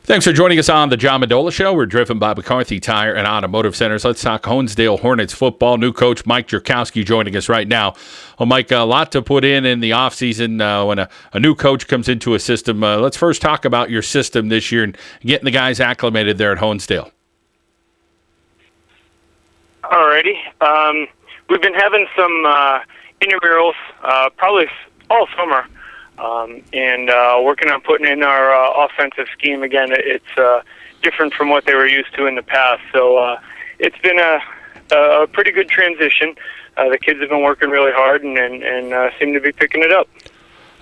Thanks for joining us on the John Mendola Show. We're driven by McCarthy Tire and Automotive Centers. Let's talk Honesdale Hornets football. New coach Mike Jurkowski joining us right now. Well, Mike, a lot to put in the offseason when a new coach comes into a system. Let's first talk about your system this year and getting the guys acclimated there at Honesdale. Alrighty. We've been having some intramurals probably all summer. And working on putting in our offensive scheme again. It's different from what they were used to in the past. So it's been a pretty good transition. The kids have been working really hard and seem to be picking it up.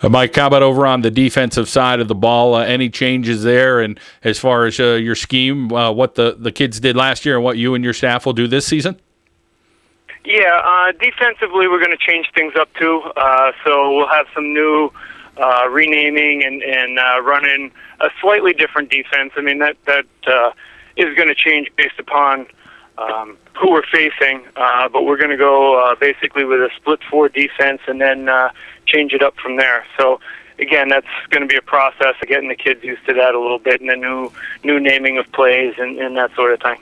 Mike, how about over on the defensive side of the ball? Any changes there? And as far as your scheme, what the kids did last year and what you and your staff will do this season? Yeah, defensively we're going to change things up too. So we'll have some new renaming and running a slightly different defense. I mean, that is going to change based upon who we're facing, but we're going to go basically with a split 4 defense and then change it up from there. So again, that's going to be a process of getting the kids used to that a little bit, and the new naming of plays and that sort of thing.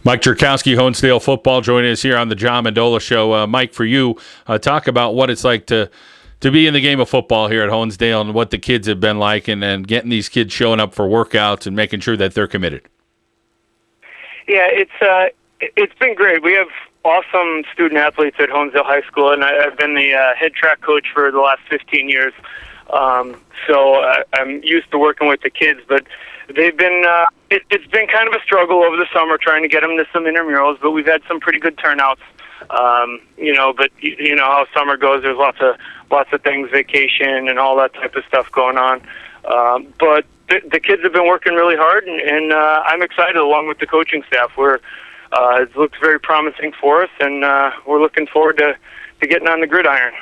Mike Jurkowski, Honesdale football, joining us here on the John Mendola Show. Mike, for you, talk about what it's like to be in the game of football here at Honesdale and what the kids have been like, and getting these kids showing up for workouts and making sure that they're committed. Yeah, it's been great. We have awesome student athletes at Honesdale High School, and I've been the head track coach for the last 15 years. So I'm used to working with the kids, but they've been it's been kind of a struggle over the summer trying to get them to some intramurals, but we've had some pretty good turnouts. But you know how summer goes. There's lots of things, vacation and all that type of stuff going on. But the kids have been working really hard, and I'm excited along with the coaching staff. It looks very promising for us, and we're looking forward to getting on the gridiron.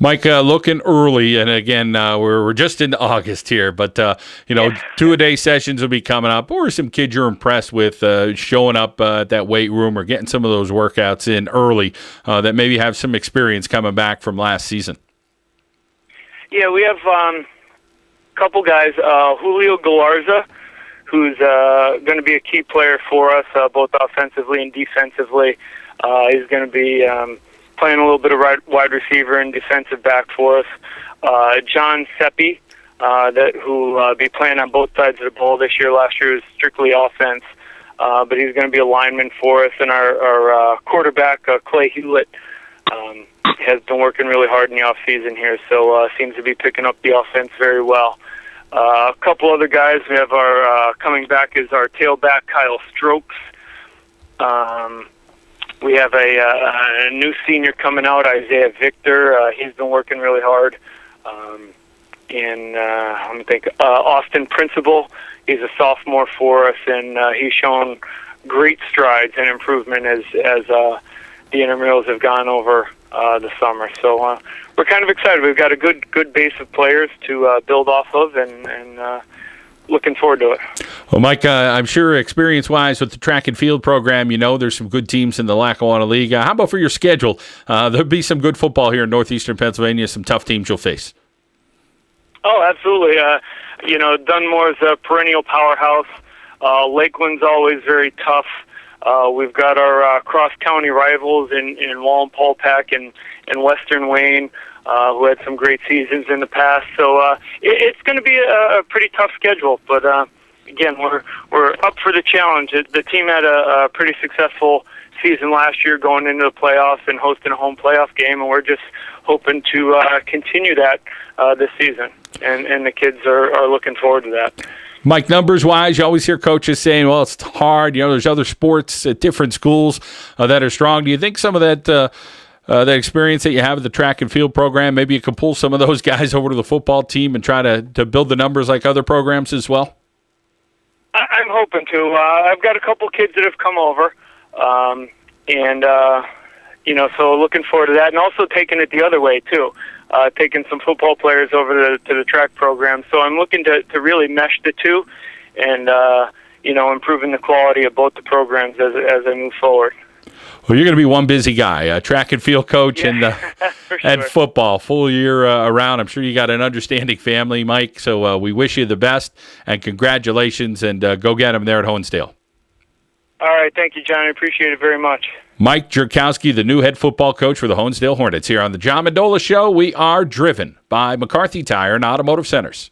Mike, looking early, and again, we're just into August here, but, 2-a-day sessions will be coming up, or some kids you're impressed with showing up at that weight room or getting some of those workouts in early that maybe have some experience coming back from last season? Yeah, we have a couple guys. Julio Galarza, who's going to be a key player for us, both offensively and defensively. He's going to be playing a little bit of wide receiver and defensive back for us. John Seppi, who will be playing on both sides of the ball this year. Last year was strictly offense, but he's going to be a lineman for us. And our quarterback, Clay Hewlett, has been working really hard in the off-season here, so seems to be picking up the offense very well. A couple other guys we have coming back is our tailback, Kyle Strokes. We have a new senior coming out, Isaiah Victor. He's been working really hard. Let me think. Austin Principal, he's a sophomore for us, and he's shown great strides and improvement as the intramurals have gone over the summer. So we're kind of excited. We've got a good base of players to build off of, and looking forward to it. Well, Mike, I'm sure experience-wise with the track and field program, there's some good teams in the Lackawanna League. How about for your schedule? There'll be some good football here in northeastern Pennsylvania, some tough teams you'll face. Oh, absolutely. Dunmore's a perennial powerhouse. Lakeland's always very tough. We've got our cross-county rivals in Wallenpaupack and Western Wayne, who had some great seasons in the past. So it's going to be a pretty tough schedule. But again, we're up for the challenge. The team had a pretty successful season last year, going into the playoffs and hosting a home playoff game, and we're just hoping to continue that this season. And the kids are looking forward to that. Mike, numbers-wise, you always hear coaches saying, well, it's hard. There's other sports at different schools that are strong. Do you think some of that experience that you have at the track and field program, maybe you can pull some of those guys over to the football team and try to build the numbers like other programs as well? I'm hoping to. I've got a couple kids that have come over, so looking forward to that, and also taking it the other way, too. Taking some football players over to the track program. So I'm looking to really mesh the two and, improving the quality of both the programs as I move forward. Well, you're going to be one busy guy, track and field coach and for sure. and football full year around. I'm sure you got an understanding family, Mike. So we wish you the best and congratulations, and go get them there at Honesdale. All right, thank you, John. I appreciate it very much. Mike Jurkowski, the new head football coach for the Honesdale Hornets, here on the John Mendola Show. We are driven by McCarthy Tire and Automotive Centers.